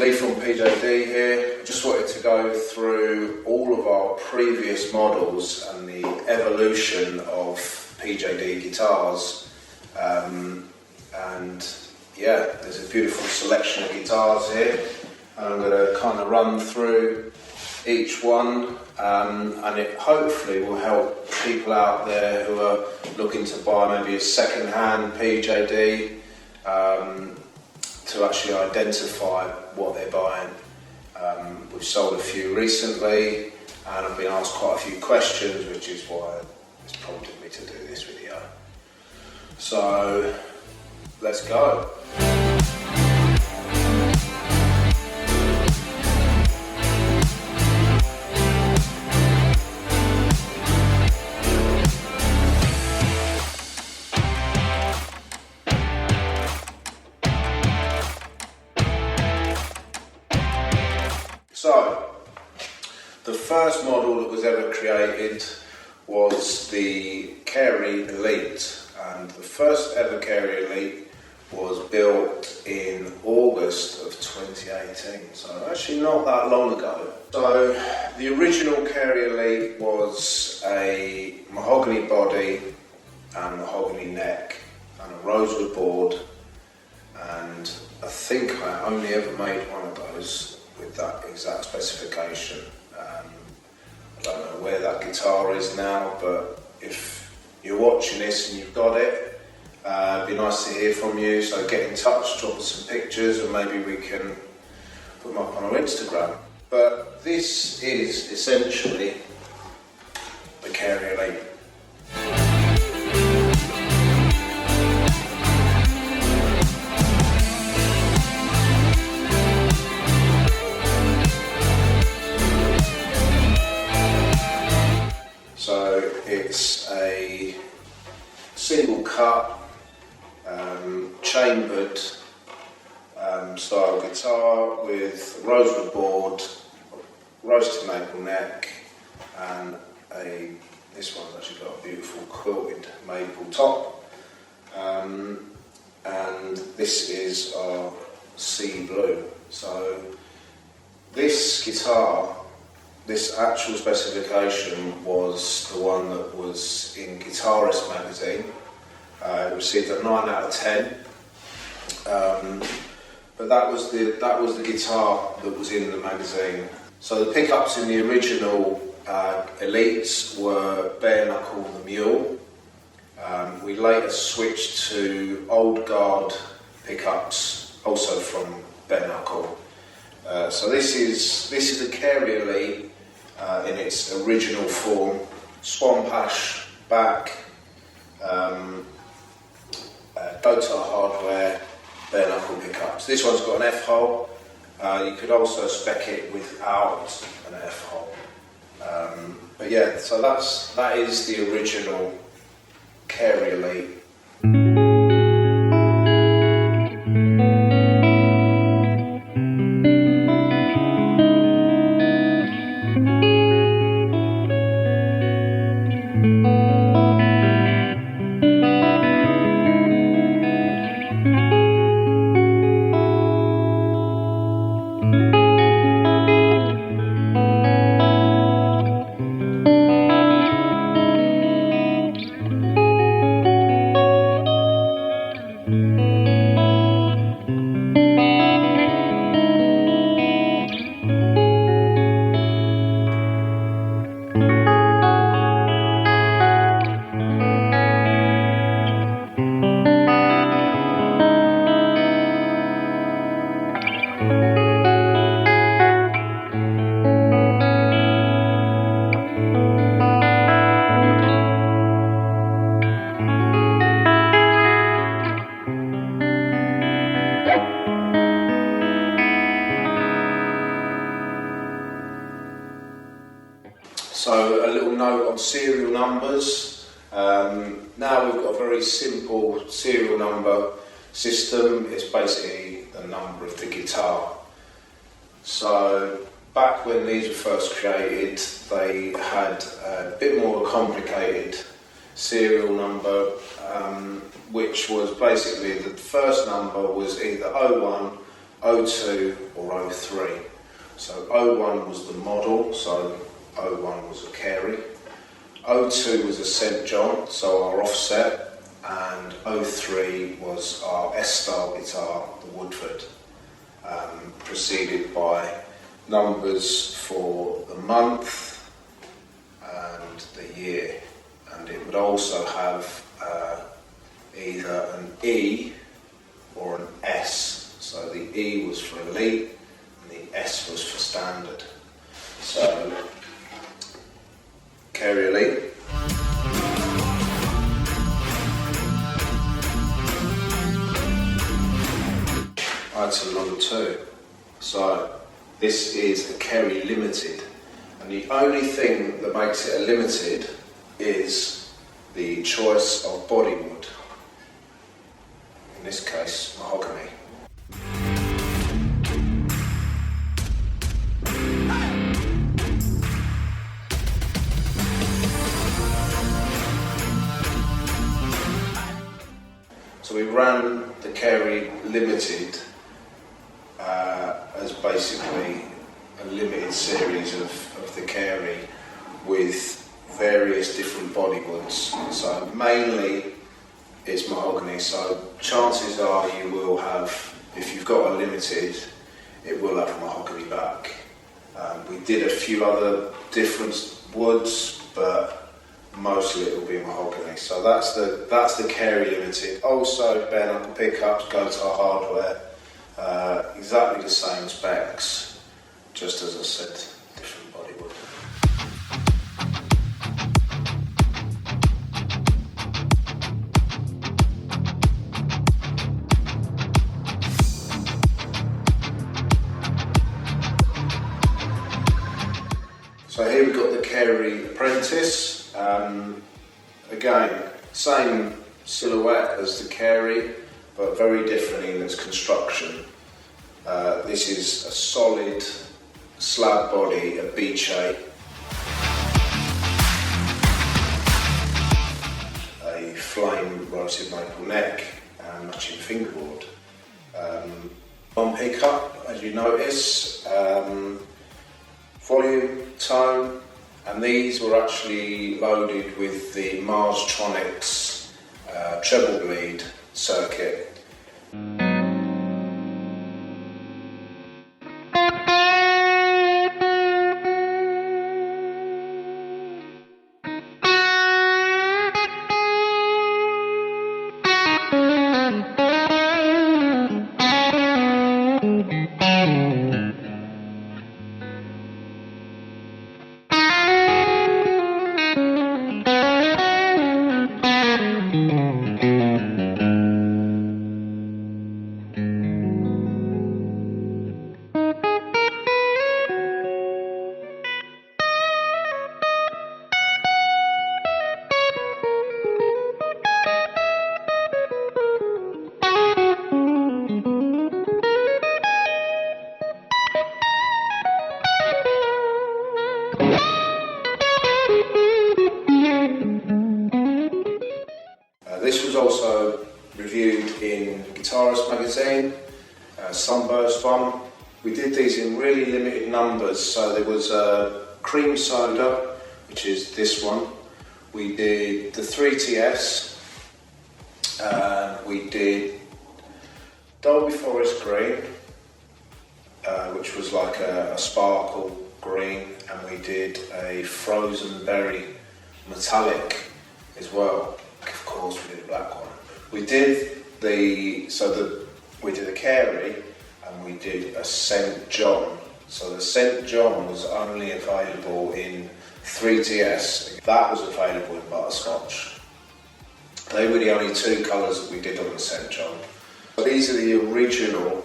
Leigh from PJD here. I just wanted to go through all of our previous models and the evolution of PJD guitars. And yeah, there's a beautiful selection of guitars here. And I'm going to kind of run through each one, and it hopefully will help people out there who are looking to buy maybe a second-hand PJD to actually identify what they're buying. We've sold a few recently, and I've been asked quite a few questions, which is why it's prompted me to do this video. So let's go. So, the first model that was ever created was the Carey Elite, and the first ever Carey Elite was built in August of 2018, so actually not that long ago. So, the original Carey Elite was a mahogany body and mahogany neck and a rosewood board, and I think I only ever made one of those with that exact specification. I don't know where that guitar is now, but if you're watching this and you've got it, it'd be nice to hear from you, so get in touch, drop us some pictures, and maybe we can put them up on our Instagram. But this is essentially the Carey Elite. So it's a single cut, chambered style guitar with rosewood board, roasted maple neck, and this one's actually got a beautiful quilted maple top, and this is our sea blue. So this guitar, this actual specification was the one that was in Guitarist magazine. It received a 9 out of 10. But that was the guitar that was in the magazine. So the pickups in the original Elites were bare knuckle the mule. We later switched to old guard pickups, also from bare knuckle. So this is a Carey Elite in its original form, swan pash back, Botar hardware, bare knuckle pickups. This one's got an F hole. You could also spec it without an F hole. But yeah, so that is the original Carey Elite. So a little note on serial numbers. Now we've got a very simple serial number system. It's basically the number of the guitar. So back when these were first created, they had a bit more complicated serial number, which was basically the first number was either 01, 02 or 03. So 01 was the model, so 01 was a Carey. 02 was a St John, so our offset, and 03 was our S-style guitar, the Woodford, preceded by numbers for the month and the year, and it would also have either an E or an S. So the E was for elite and the S was for standard. So Carey Elite. Item number 2. So this is a Carey Limited, and the only thing that makes it a limited is the choice of bodywood. In this case, mahogany. So we ran the Carey Limited as basically a limited series of the Carey with various different bodywoods. So mainly it's mahogany, so chances are you will have, if you've got a limited, it will have mahogany back. We did a few other different woods, but mostly it will be mahogany. So that's the Carey Limited. Also bare knuckle pickups, guitar hardware, exactly the same specs, just as I said, different bodywood. So here we've got the Carey Apprentice. Again, same silhouette as the Carey, but very different in its construction. This is a solid slab body, a bead shape, a flame roasted maple neck, and matching fingerboard. On pickup, as you notice, volume, tone, and these were actually loaded with the Marstronics treble bleed circuit. This was also reviewed in Guitarist magazine, Sunburst one. We did these in really limited numbers, so there was cream soda, which is this one. We did the 3TS, we did Dolby Forest Green, which was like a sparkle green, and we did a Frozen Berry Metallic as well. Of course, we did a black one. We did the Carey, and we did a St John. So the St John was only available in 3TS. That was available in butterscotch. They were the only two colours that we did on the St John. So these are the original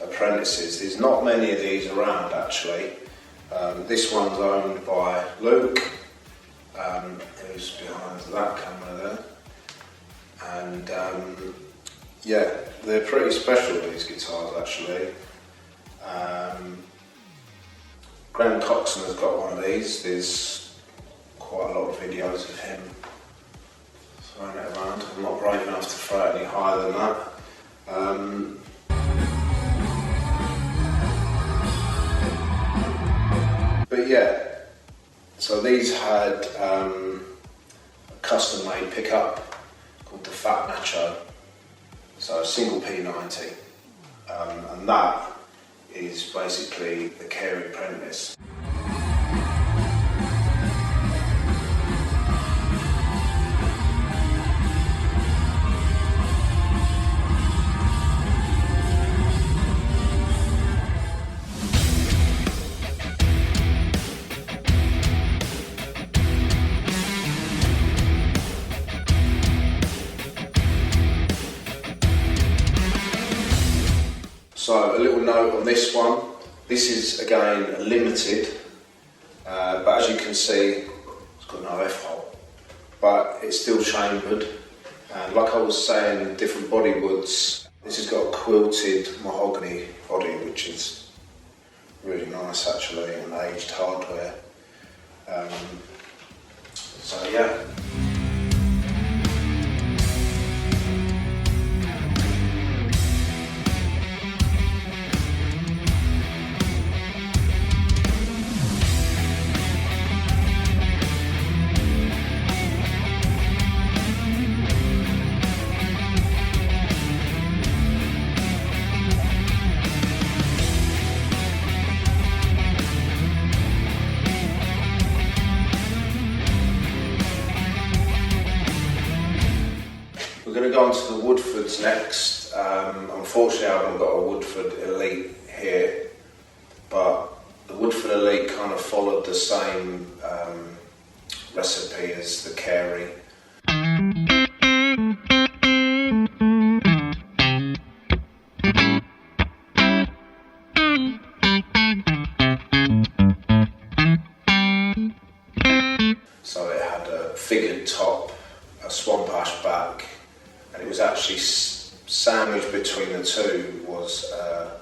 Apprentices. There's not many of these around actually. This one's owned by Luke, who's behind that camera there, and yeah, they're pretty special, these guitars actually. Graham Coxon has got one of these. There's quite a lot of videos of him throwing it around. I'm not brave enough to throw it any higher than that. yeah, so these had a custom made pickup called the Fat Nacho, so a single P90, and that is basically the Carey Apprentice. So a little note on this one, this is again a limited, but as you can see it's got no F-hole, but it's still chambered, and like I was saying, different body woods, this has got a quilted mahogany body which is really nice actually, and aged hardware, so yeah. We're going to go on to the Woodfords next. Unfortunately I haven't got a Woodford Elite here, but the Woodford Elite kind of followed the same recipe as the Carey. So it had a figured top, a swamp ash back, and it was actually sandwiched between the two was a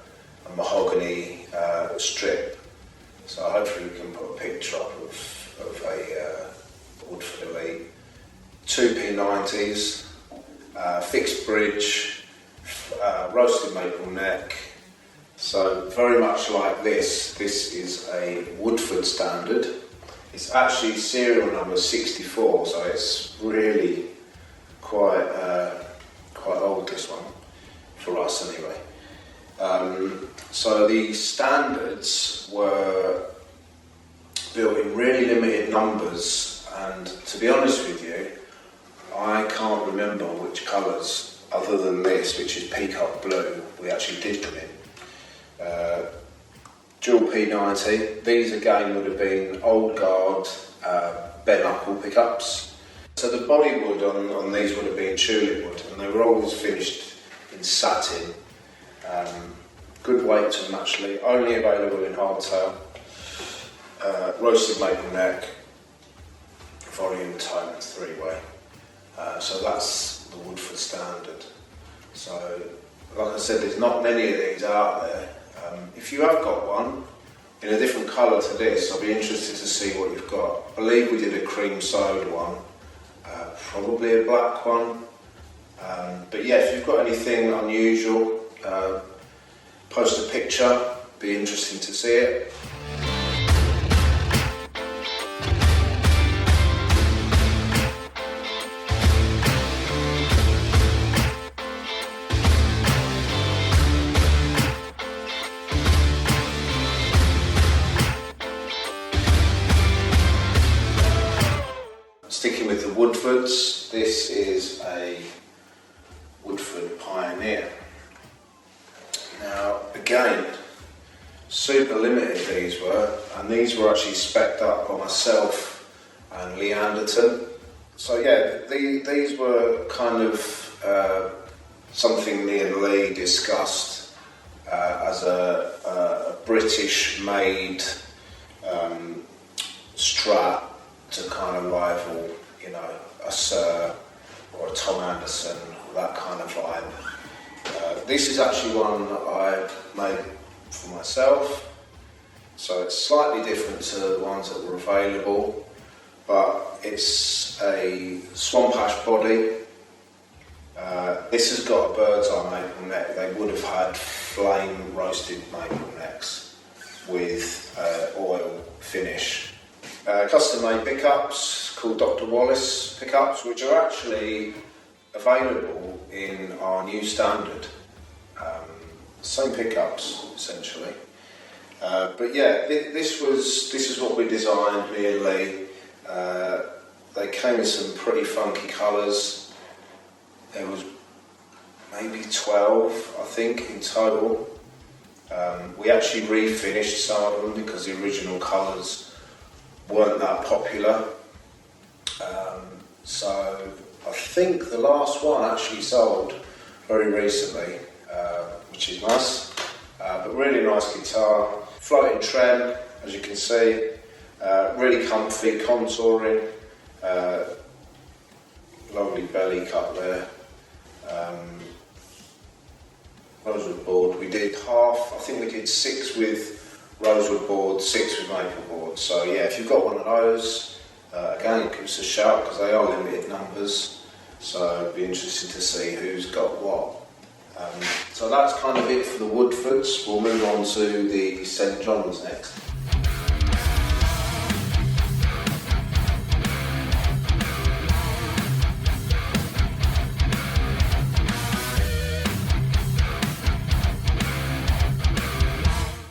mahogany strip. So hopefully we can put a picture up of a Woodford Elite. Two P90s, fixed bridge, roasted maple neck. So very much like this is a Woodford standard. It's actually serial number 64, so it's really quite old, this one, for us anyway. So the standards were built in really limited numbers, and to be honest with you, I can't remember which colours, other than this, which is peacock blue, we actually did them in. Dual P90, these again would have been old guard bare knuckle pickups. So the body wood on these would have been tulip wood, and they were always finished in satin. Good weight to them actually, only available in hardtail. Roasted maple neck, volume tone 3-way. So that's the Woodford standard. So like I said, there's not many of these out there. If you have got one in a different colour to this, I'll be interested to see what you've got. I believe we did a cream soda one, probably a black one. But yeah, if you've got anything unusual, post a picture, be interesting to see it. Sticking with the Woodfords, this is a Woodford Pioneer. Now again, super limited these were, and these were actually spec'd up by myself and Leigh. So yeah, these were kind of something me and Leigh discussed as a British-made Strat to kind of rival, you know, a Sir or a Tom Anderson, that kind of vibe. This is actually one that I made for myself, so it's slightly different to the ones that were available, but it's a swamp ash body. This has got a bird's eye maple neck. They would have had flame roasted maple necks with oil finish. Custom made pickups called Dr. Wallace pickups, which are actually available in our new standard. Same pickups essentially. But yeah, this is what we designed, me and Leigh. They came in some pretty funky colours. There was maybe 12, I think, in total. We actually refinished some of them because the original colours weren't that popular. So I think the last one actually sold very recently, which is nice. But really nice guitar, floating trem, as you can see, really comfy, contouring, lovely belly cut there. Rosewood board, we did half, I think we did 6 with rosewood board, 6 with maple board. So yeah, if you've got one of those, again, give us a shout because they are limited numbers. So it'd be interesting to see who's got what. So that's kind of it for the Woodfords. We'll move on to the St John's next.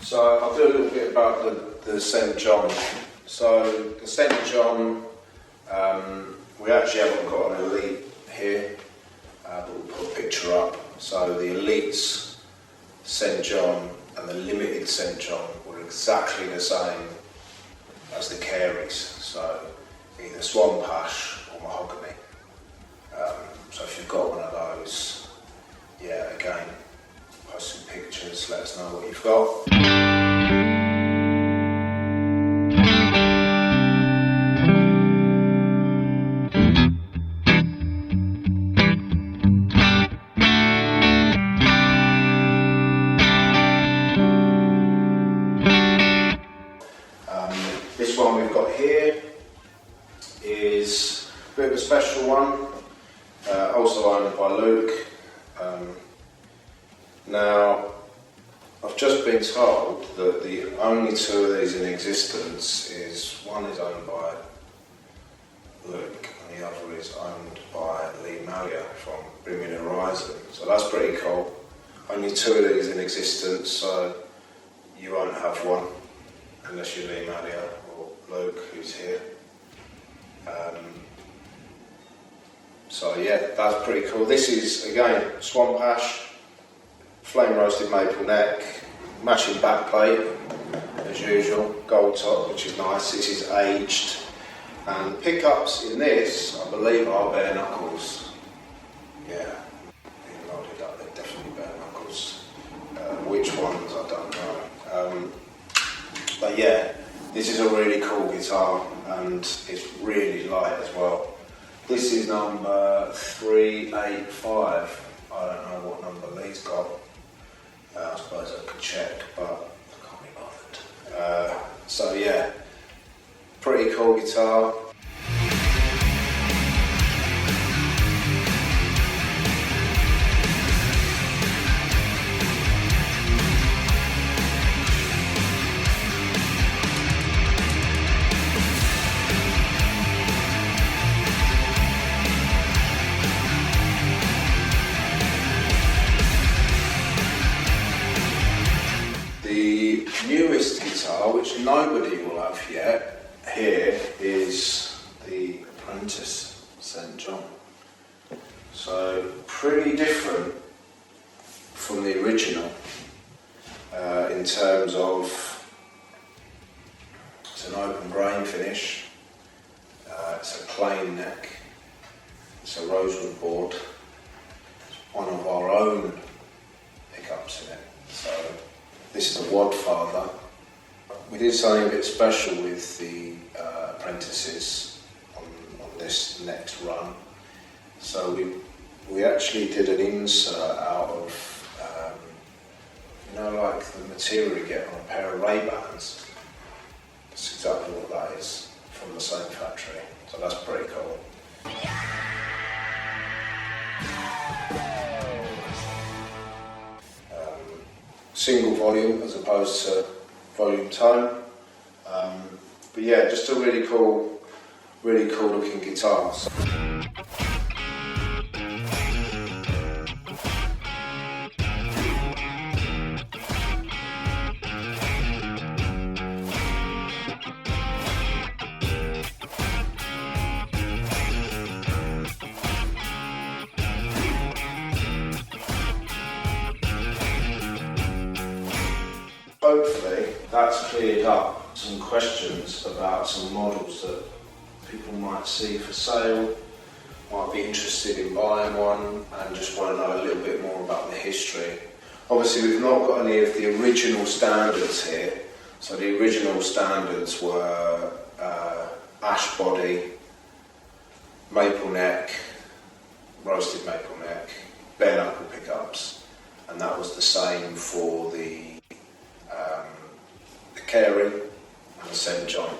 So I'll do a little bit about the St John. So the St John, we actually haven't got an Elite here, but we'll put a picture up. So the Elite's St John and the Limited St John were exactly the same as the Careys. So either Swan Pash or Mahogany. So if you've got one of those, yeah, again, post some pictures, let us know what you've got. This one we've got here is a bit of a special one, also owned by Luke. Now, I've just been told that the only 2 of these in existence is, one is owned by Luke and the other is owned by Leigh from Bring Me the Horizon. So that's pretty cool. Only 2 of these in existence, so you won't have one unless you're Leigh or Luke, who's here. So yeah, that's pretty cool. This is, again, Swan Pash, flame roasted maple neck, matching back plate as usual, gold top, which is nice. This is aged, and pickups in this, I believe, are bare knuckles. Yeah, being loaded up, they're definitely bare knuckles. Which ones, I don't know. But yeah, this is a really cool guitar and it's really light as well. This is number 385. I don't know what number Leigh's got. I suppose I could check, but I can't be bothered. So yeah, pretty cool guitar. The newest guitar, which nobody will have yet, here is the Apprentice St John. So pretty different from the original in terms of it's an open grain finish, it's a plain neck, it's a rosewood board, it's one of our own pickups in it. So this is a Wadfather. We did something a bit special with the Apprentices on this next run. So we actually did an insert out of, like the material you get on a pair of Ray-Bans. That's exactly what that is, from the same factory. So that's pretty cool. Single volume as opposed to volume tone. But yeah, just a really cool looking guitar. Hopefully that's cleared up some questions about some models that people might see for sale, might be interested in buying one and just want to know a little bit more about the history. Obviously we've not got any of the original standards here, so the original standards were ash body, maple neck, roasted maple neck, bare knuckle pickups, and that was the same for the Carey and the St John.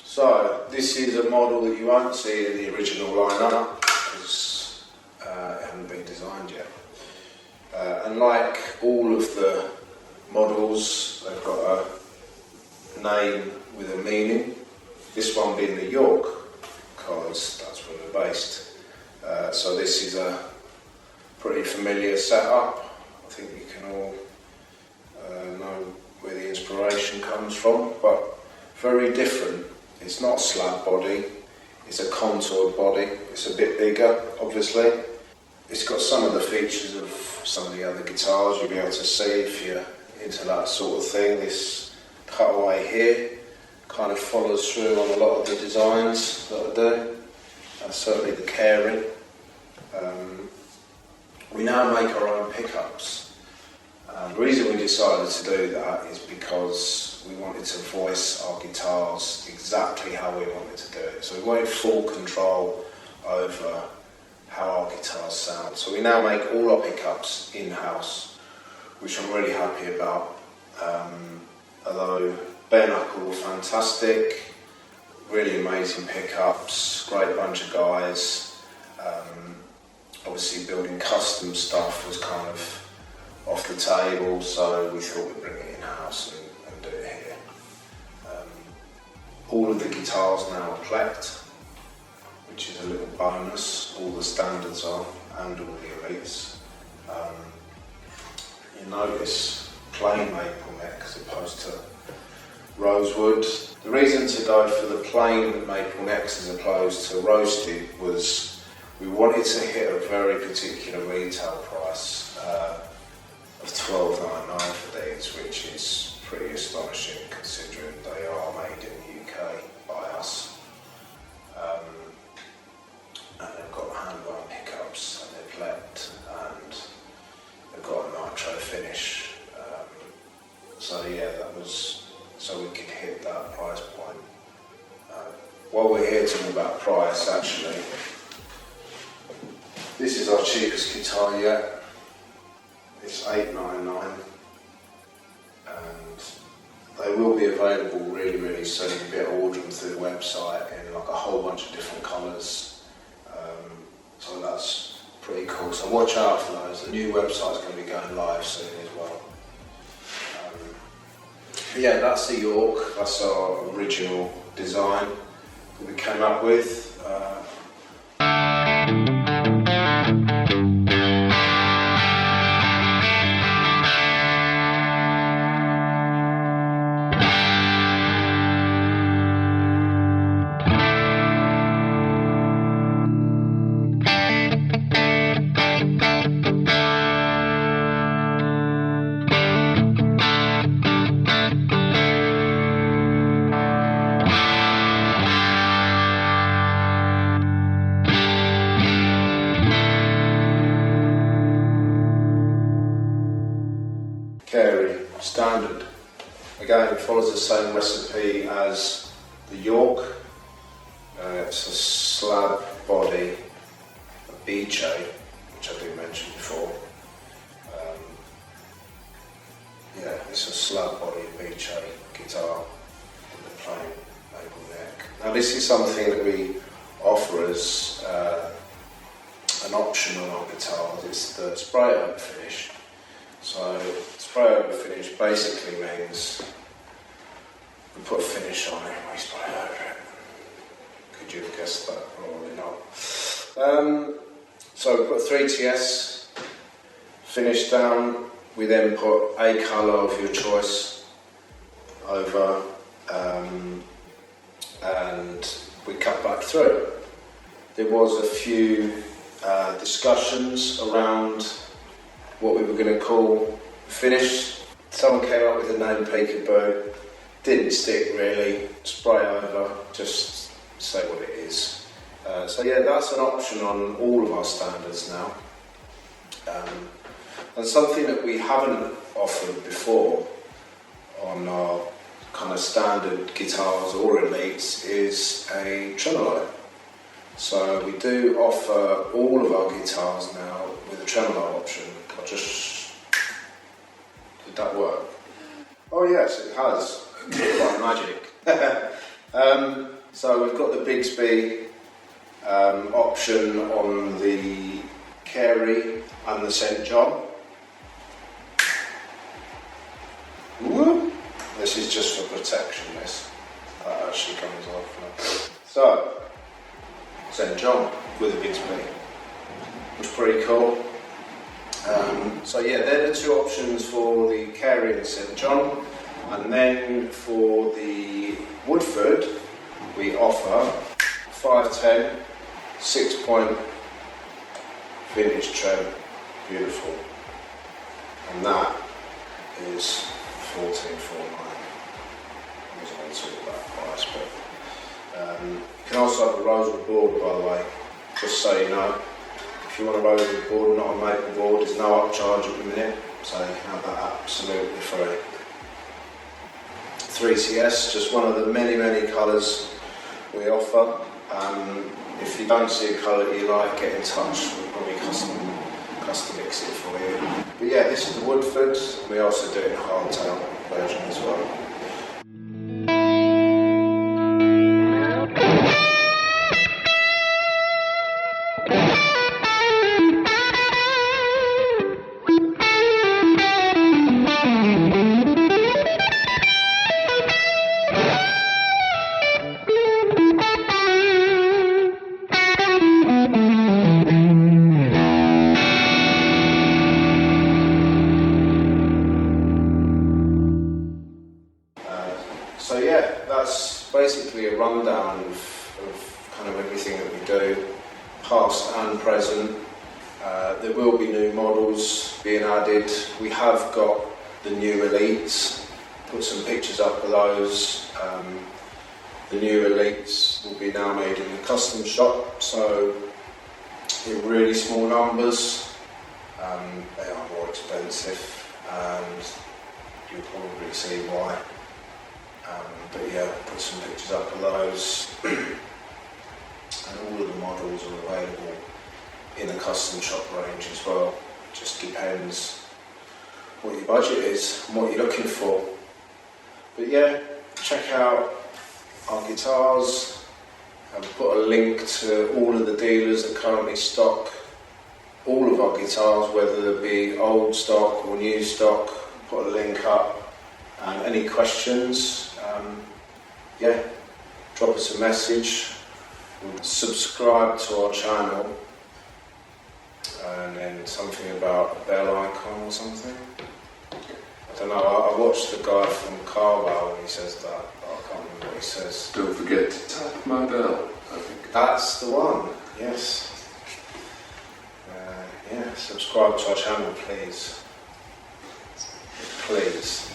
So this is a model that you won't see in the original lineup because it hasn't been designed yet. And like all of the models, they've got a name with a meaning. This one being the York, because that's where they're based. So this is a pretty familiar setup. I think you can all know where the inspiration comes from, but very different. It's not slab body, it's a contoured body. It's a bit bigger, obviously. It's got some of the features of some of the other guitars you'll be able to see if you're into that sort of thing. This cutaway here kind of follows through on a lot of the designs that I do. Certainly the Carey. We now make our own pickups. The reason we decided to do that is because we wanted to voice our guitars exactly how we wanted to do it. So we wanted full control over how our guitars sound. So we now make all our pickups in-house, which I'm really happy about. Although bare knuckle were fantastic, really amazing pickups, great bunch of guys. Obviously building custom stuff was kind of off the table, so we thought we'd bring it in-house and do it here. All of the guitars now are plecked, which is a little bonus. All the standards are, and all the elites. You notice plain maple neck as opposed to rosewood. The reason to go for the plain maple necks as opposed to roasted was we wanted to hit a very particular retail price of $12.99 for these, which is pretty astonishing considering they are made in the UK by us. And they've got hand-wound pickups and they're plecked and they've got a nitro finish. So yeah, that was so we could hit that price point. While we're here talking about price, actually, this is our cheapest guitar yet. It's $8.99, and they will be available really soon. You'll be able to order them through the website in like a whole bunch of different colours. So that's pretty cool. So watch out for those. The new website's going to be going live soon as well. Yeah, that's the York. That's our original design that we came up with. standard. Again, it follows the same recipe as the York. It's a slab body, a PJD, which I did mention before. Yeah, it's a slab body PJD guitar with a plain maple neck. Now this is something that we offer as an option on our guitars. It's the spray over finish. So spray over finish basically means we put a finish on it and we spray over it. Could you have guessed that? Probably not. So we put 3TS finish down. We then put a colour of your choice over and we cut back through. There was a few discussions around what we were going to call the finish. Someone came up with the name Peekaboo. Didn't stick really. Spray over, just say what it is. So yeah, that's an option on all of our standards now. And something that we haven't offered before on our kind of standard guitars or elites is a tremolo. So we do offer all of our guitars now with a tremolo option. Did that work? Oh yes, it has. Like magic. So we've got the Bigsby option on the Carey and the St John. Woo! This is just for protection, this. That actually comes off now. So, St John with a Bigsby. It's pretty cool. So yeah, they're the two options for the Carey and St John. And then for the Woodford, we offer 510, 6-point vintage trem, beautiful. And that is 1449. I was going to talk about price, but you can also have a rosewood board, by the way, just so you know. If you want a rosewood board, not a maple board, there's no upcharge at the minute, so you can have that absolutely free. 3TS, just one of the many colours we offer. If you don't see a colour that you like, get in touch. We'll probably custom mix it for you. But yeah, this is the Woodford. We also do it in a hardtail version as well. So yeah, that's basically a rundown of kind of everything that we do, past and present. There will be new models being added. We have got the new Elites. Put some pictures up of those. The new Elites will be now made in the custom shop, so in really small numbers. They are more expensive, and you'll probably see why. But yeah, put some pictures up of those, and all of the models are available in the custom shop range as well. Just depends what your budget is and what you're looking for. But yeah, check out our guitars. I've put a link to all of the dealers that currently stock all of our guitars, whether they be old stock or new stock. Put a link up. And any questions, yeah, drop us a message, subscribe to our channel, and then something about a bell icon or something. I don't know, I watched the guy from Carwell and he says that, but I can't remember what he says. Don't forget to tap my bell, I think. That's the one, yes. Yeah, subscribe to our channel, please. Please.